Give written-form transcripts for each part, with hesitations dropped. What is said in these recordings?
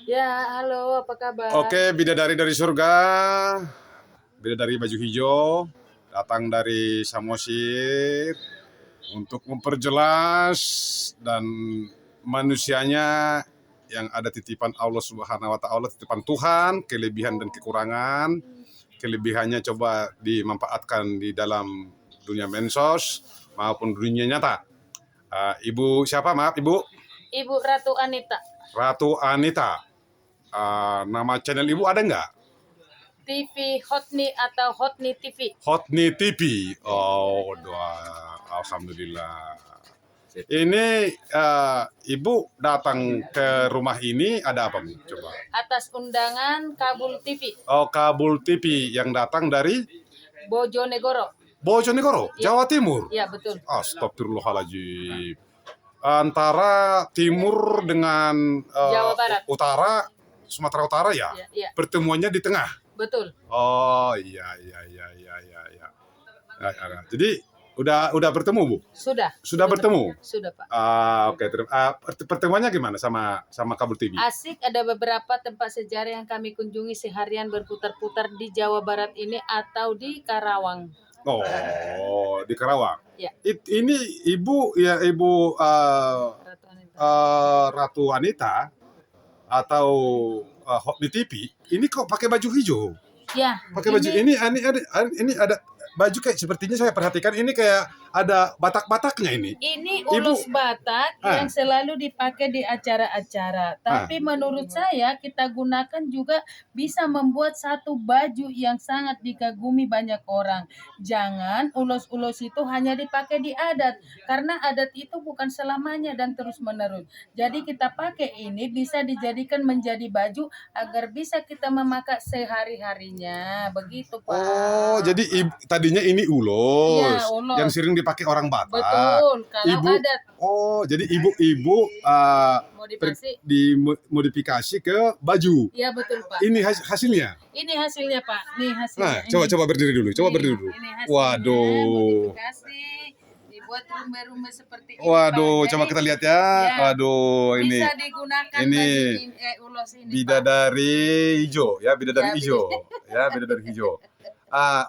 Ya, halo, apa kabar? Oke, bidadari dari surga, bidadari baju hijau, datang dari Samosir untuk memperjelas dan manusianya yang ada titipan Allah Subhanahu wa Ta'ala, titipan Tuhan, kelebihan dan kekurangan. Kelebihannya coba dimanfaatkan di dalam dunia mensos maupun dunia nyata. Ibu siapa? Maaf, Ibu. Ibu Ratu Anita. Ratu Anita. Nama channel Ibu ada nggak? TV Hotni atau Hotni TV. Hotni TV. Oh, doa. Alhamdulillah. Ini Ibu datang ke rumah ini ada apa, Bu? Coba. Atas undangan Kabul TV. Oh, Kabul TV yang datang dari Bojonegoro. Bojonegoro, Ya. Jawa Timur. Ya, betul. Astagfirullahaladzim. Antara timur dengan Jawa Barat. utara, Sumatera Utara ya? Ya. Pertemuannya di tengah. Betul. Oh, iya. Jadi udah bertemu, Bu? Sudah bertemu. Sudah, Pak. Oke. Pertemuannya gimana sama Kabul TV? Asik, ada beberapa tempat sejarah yang kami kunjungi seharian berputar-putar di Jawa Barat ini atau di Karawang. Oh, di Karawang. Ya. Ini Ibu ya, Ibu Ratu Anita. Ratu Anita atau Hotni TV. Ini kok pakai baju hijau? Ya. Pakai baju ini ada baju kayak sepertinya saya perhatikan ini kayak ada batak-bataknya ini. Ini ulus Batak yang selalu dipakai di acara-acara. Tapi menurut saya kita gunakan juga bisa membuat satu baju yang sangat dikagumi banyak orang. Jangan ulus-ulus itu hanya dipakai di adat. Karena adat itu bukan selamanya dan terus-menerus. Jadi kita pakai ini bisa dijadikan menjadi baju agar bisa kita memakai sehari-harinya. Begitu, Pak. Oh, jadi tadinya ini ulos, Iya, ulos. yang sering dipakai orang Batak. Betul, kalau Ibu, adat. Oh, jadi ibu dimodifikasi ke baju. Iya, betul, Pak. Ini hasilnya. Ini hasilnya, Pak. Nih hasilnya. Nah, coba berdiri dulu. Berdiri dulu. Ini hasilnya, Waduh. modifikasi, dibuat rumah-rumah seperti ini. Waduh, Pak. coba Jadi, kita lihat ya. Waduh, ini bisa digunakan ini ulos ini, bidadari hijau ya, bidadari Ya, hijau. Ya, bidadari hijau.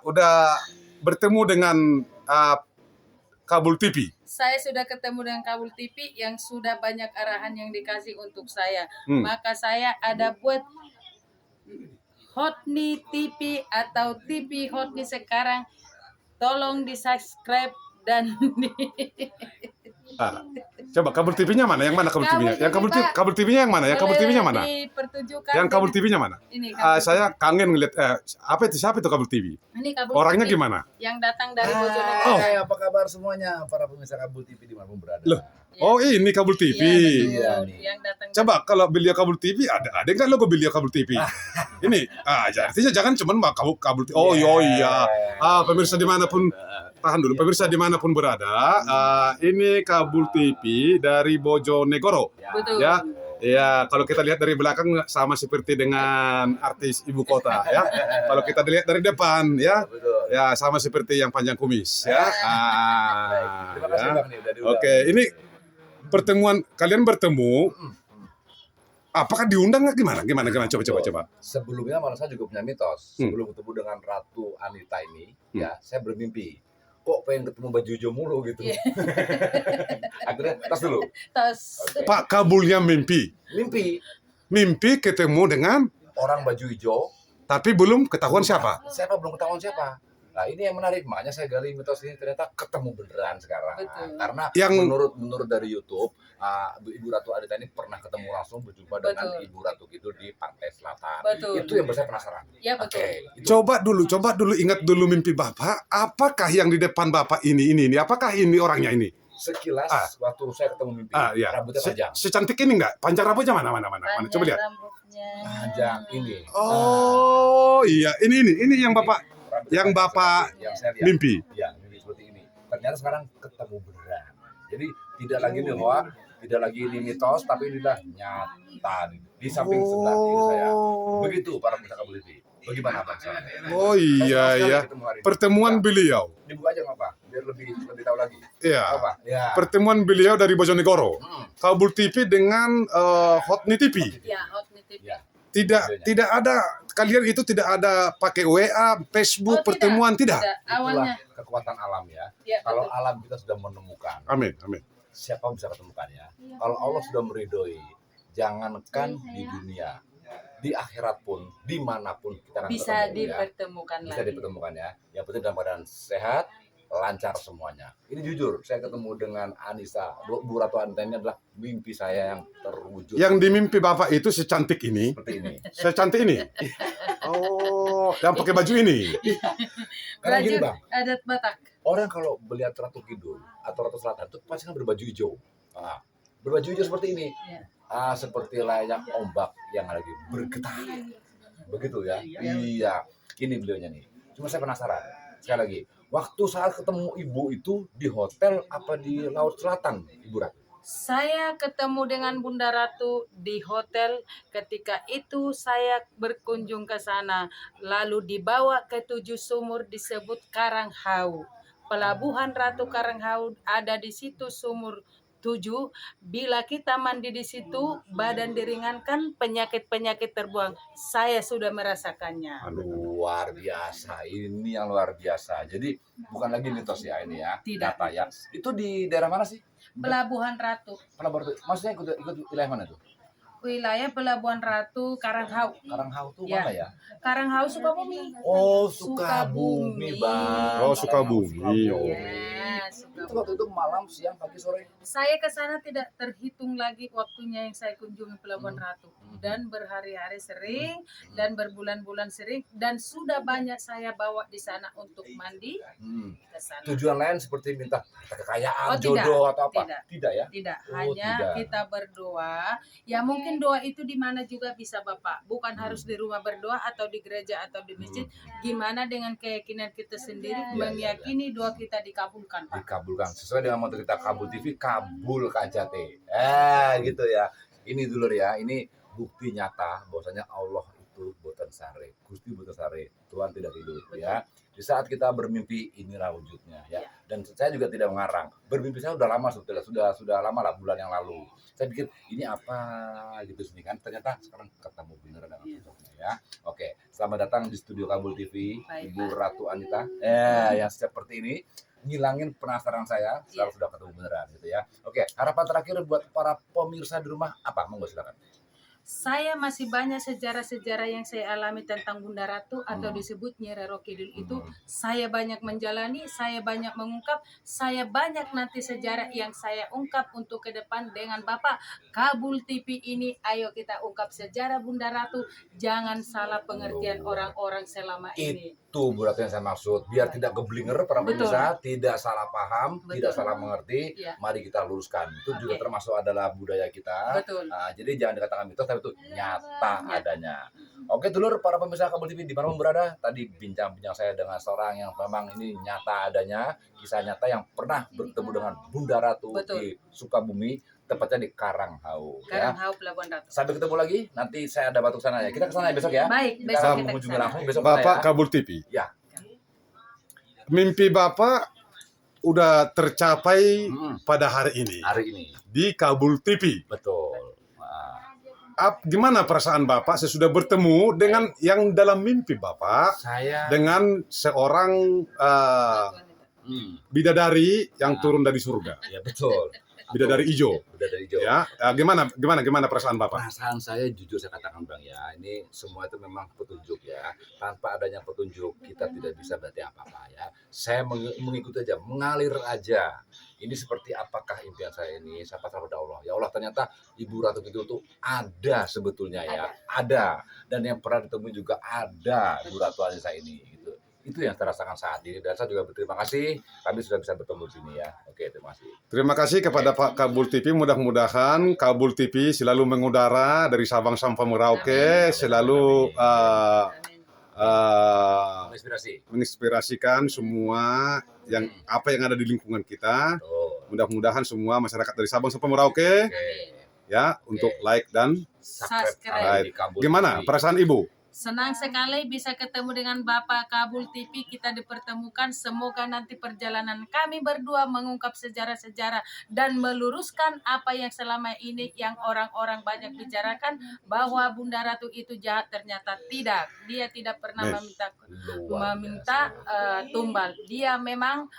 Udah bertemu dengan Kabul TV. Saya sudah ketemu dengan Kabul TV yang sudah banyak arahan yang dikasih untuk saya. Maka saya ada buat Hotni TV atau TV Hotni sekarang. Tolong di-subscribe dan Coba Kabul TV-nya mana? Yang mana Kabul TV-nya? Yang Kabul TV-nya yang mana? Yang Kabul TV-nya mana? Yang Kabul TV-nya mana? Saya kangen ngeliat apa itu, siapa itu Kabul TV? Ini Kabul Orangnya TV gimana? yang datang dari Bojonegoro. Hai, apa kabar semuanya para pemirsa Kabul TV dimanapun berada? Loh, oh ini Kabul TV. Iya, betul. Yang datang. Coba kalau beliau Kabul TV ada nggak logo beliau Kabul TV? Ini, artinya jangan cuma Kabul TV. Oh iya. Pemirsa dimanapun, tahan dulu. Pemirsa dimanapun berada, ini Kabul TV dari Bojonegoro. Betul. Ya, kalau kita lihat dari belakang sama seperti dengan artis ibu kota ya. Kalau kita lihat dari depan ya, ya sama seperti yang panjang kumis ya. Terima kasih Bang nih, udah diundang. Oke, ini pertemuan kalian bertemu. Apakah diundang nggak gimana? Coba. Sebelumnya malah saya juga punya mitos. Sebelum ketemu dengan Ratu Anita ini, ya saya bermimpi. Kok pengen ketemu baju hijau mulu gitu. Akhirnya tas dulu. Pak Kabulnya mimpi ketemu dengan Orang baju hijau, tapi belum ketahuan siapa. belum ketahuan siapa. Nah ini yang menarik, makanya saya gali mitos ini, ternyata ketemu beneran sekarang. Betul. Karena Yang- menurut dari YouTube, Ibu Ratu Anita ini pernah ketemu langsung berjumpa dengan Betul. Ibu Ratu itu di Pantai Selatan. Betul. Itu yang saya penasaran. Ya, betul. Oke, itu Coba dulu ingat dulu mimpi Bapak. Apakah yang di depan Bapak ini? Apakah ini orangnya ini? sekilas waktu saya ketemu mimpi, Ya. rambutnya panjang. Secantik ini enggak? Panjang rambutnya mana? Coba lihat. Rambutnya. Panjang ini. Oh, iya. Ini yang Bapak yang Bapak yang saya lihat. mimpi. Ya, mimpi seperti ini. Ternyata sekarang ketemu beneran. Jadi tidak lagi nih hoax, tidak lagi ini mitos, tapi inilah nyata di samping sebelah kiri saya. Begitu para pemirsa Kabul TV. Bagaimana Bang? Oh iya. Pertemuan beliau. Dibuka aja nggak Pak? Biar lebih tahu lagi. Iya. Apa? Ya. Pertemuan beliau dari Bojonegoro. Kabul TV dengan Hotni TV. Ya, Hotni TV. Ya. Tidak ada, kalian itu tidak ada pakai WA, Facebook, pertemuan, tidak. Awalnya. Itulah kekuatan alam ya. Ya, Kalau betul. alam kita sudah menemukan, Amin, amin. siapa bisa ketemukan ya. Kalau Allah sudah meridhoi, jangankan di dunia, di akhirat pun, dimanapun kita akan Bisa ketemu, ya. dipertemukan Bisa lagi. dipertemukan ya. Yang penting dalam keadaan sehat, lancar semuanya. Ini jujur, saya ketemu dengan Anissa, Bu Ratu Anita ini adalah mimpi saya yang terwujud. Yang di mimpi Bapak itu secantik ini, Seperti ini. secantik ini. Oh, yang pakai baju ini. Karena gini Baju Bang, adat Batak. orang kalau melihat Ratu Kidul atau Ratu Selatan itu pasti kan berbaju hijau. Nah, berbaju hijau seperti ini. Ya. Seperti layaknya ombak yang lagi bergetar. Begitu ya. Iya. Ini beliaunya nih. Cuma saya penasaran. Sekali lagi, waktu saat ketemu Ibu itu di hotel apa di Laut Selatan, Ibu Ratu? Saya ketemu dengan Bunda Ratu di hotel. Ketika itu saya berkunjung ke sana. Lalu dibawa ke 7 sumur disebut Karanghau. Pelabuhan Ratu Karanghau ada di situ sumur 7. Bila kita mandi di situ, badan diringankan, penyakit-penyakit terbuang. Saya sudah merasakannya. Luar biasa. Ini yang luar biasa. Jadi bukan lagi mitos ya ini ya. Tidak. Data ya. Itu di daerah mana sih? Pelabuhan Ratu. Pelabuhan. Maksudnya ikut wilayah mana tuh? Wilayah Pelabuhan Ratu Karanghau. Karanghau tuh Ya. mana ya? Karanghau Sukabumi. Oh, Sukabumi, Bang. Oh, Sukabumi. Oh. Ya, Itu Sukabumi. waktu itu malam, siang, pagi, sore. Saya ke sana tidak terhitung lagi waktunya yang saya kunjungi Pelabuhan Ratu, dan berhari-hari sering dan berbulan-bulan sering, dan sudah banyak saya bawa di sana untuk mandi Hmm. ke sana. Tujuan lain seperti minta kekayaan, Oh, tidak. jodoh atau apa? Tidak. Tidak ya? Tidak, Oh, hanya tidak. kita berdoa. Ya mungkin doa itu di mana juga bisa Bapak. Bukan harus di rumah berdoa atau di gereja atau di masjid. Gimana dengan keyakinan kita sendiri, meyakini doa kita dikabulkan, Pak. Dikabulkan sesuai dengan moto kita Kabul TV, kabul KJT. Gitu ya. Ini dulu ya, ini bukti nyata bahwasanya Allah itu boten sare, Gusti boten sare, Tuhan tidak tidur ya. Di saat kita bermimpi, inilah wujudnya ya. Dan saya juga tidak mengarang. Bermimpi saya udah lama sebetulnya, sudah lama lah, bulan yang lalu. Saya pikir ini apa gitu sini kan, ternyata sekarang ketemu beneran dengan wujudnya ya. Oke, selamat datang di studio Kabul TV, Baik, Ibu Pak. Ratu Anita. Yang seperti ini ngilangin penasaran saya, sekarang sudah ketemu beneran gitu ya. Oke, harapan terakhir buat para pemirsa di rumah apa? Monggo silakan. Saya masih banyak sejarah-sejarah yang saya alami tentang Bunda Ratu atau disebut Nyi Roro Kidul itu. Saya banyak menjalani, saya banyak mengungkap, saya banyak nanti sejarah yang saya ungkap untuk ke depan dengan Bapak. Kabul TV ini, ayo kita ungkap sejarah Bunda Ratu. Jangan salah pengertian orang-orang selama ini. Itu Bu Ratu yang saya maksud, biar tidak keblinger para Betul. pemirsa, tidak salah paham, Betul. tidak salah mengerti. Ya. Mari kita luruskan. Itu juga Oke. termasuk adalah budaya kita. Betul. Nah, jadi jangan dikatakan mitos, tapi itu nyata Nyata. adanya. Oke, dulur para pemirsa Kabul TV di mana pun berada, tadi bincang-bincang saya dengan seorang yang memang ini nyata adanya, kisah nyata yang pernah bertemu dengan Bunda Ratu Betul. di Sukabumi, tepatnya di Karanghau. Ya. Karanghau Pelabuhan Ratu. Sampai ketemu lagi, nanti saya ada batuk sana ya. Kita ke sana ya besok ya. Baik, Kita besok akan kita ke mengunjungi sana. langsung besok Bapak ya. Kabul TV. Ya. Mimpi Bapak udah tercapai Mm-mm. pada hari ini Hari ini. di Kabul TV. Betul. Gimana perasaan Bapak sesudah bertemu dengan yang dalam mimpi Bapak Saya dengan seorang bidadari yang turun dari surga, ya betul. bidadari hijau. Bidadari hijau. Ya, gimana perasaan Bapak? Perasaan saya jujur saya katakan Bang ya, ini semua itu memang petunjuk ya. Tanpa adanya petunjuk kita tidak bisa berarti apa-apa ya. Saya mengikuti aja, mengalir aja. Ini seperti apakah impian saya ini? Siapa tahu pada Allah. Ya Allah, ternyata Ibu Ratu Kidul itu ada sebetulnya ya. Ada. Dan yang pernah ditemui juga ada Ibu Ratu Anissa ini gitu. Itu yang saya rasakan saat ini, dan saya juga berterima kasih kami sudah bisa bertemu di sini ya. Oke, terima kasih. Terima kasih kepada Pak Kabul TV. Mudah-mudahan Kabul TV selalu mengudara dari Sabang sampai Merauke, selalu Inspirasi. menginspirasikan semua yang apa yang ada di lingkungan kita. Oh, Mudah-mudahan semua masyarakat dari Sabang sampai Merauke oke. ya untuk like dan Subscribe Subscribe. di Kabul gimana TV. perasaan Ibu? Senang sekali bisa ketemu dengan Bapak Kabul TV. Kita dipertemukan. Semoga nanti perjalanan kami berdua mengungkap sejarah-sejarah dan meluruskan apa yang selama ini yang orang-orang banyak bicarakan bahwa Bunda Ratu itu jahat. Ternyata tidak. Dia tidak pernah meminta tumbal. Dia memang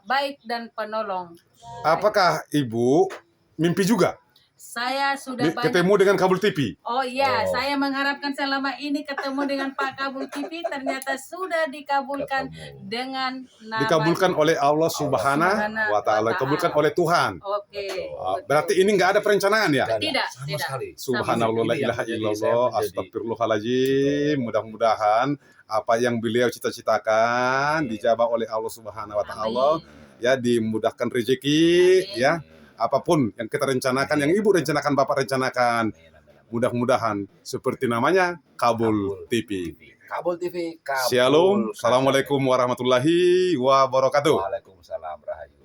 baik dan penolong. Apakah Ibu mimpi juga Saya sudah banyak ketemu dengan Kabul TV? Oh iya, Oh. saya mengharapkan selama ini ketemu dengan Pak Kabul TV, ternyata sudah dikabulkan Ketemu. dengan nama Dikabulkan oleh Allah Subhanahu wa Ta'ala, dikabulkan oleh Tuhan. Oke. betul. Berarti ini nggak ada perencanaan ya? Nggak ada, Tidak, sama tidak. sekali. Subhanallah, la Ini yang ilaha menjadi illallah, saya menjadi- astagfirullahaladzim. Mudah-mudahan apa yang beliau cita-citakan dijawab oleh Allah Subhanahu wa Ta'ala, ya, dimudahkan rezeki, Amin. ya. Apapun yang kita rencanakan, yang Ibu rencanakan, Bapak rencanakan, mudah-mudahan seperti namanya Kabul TV. Kabul TV. Kabul. Shalom, assalamualaikum warahmatullahi wabarakatuh. Waalaikumsalam. Rahayu.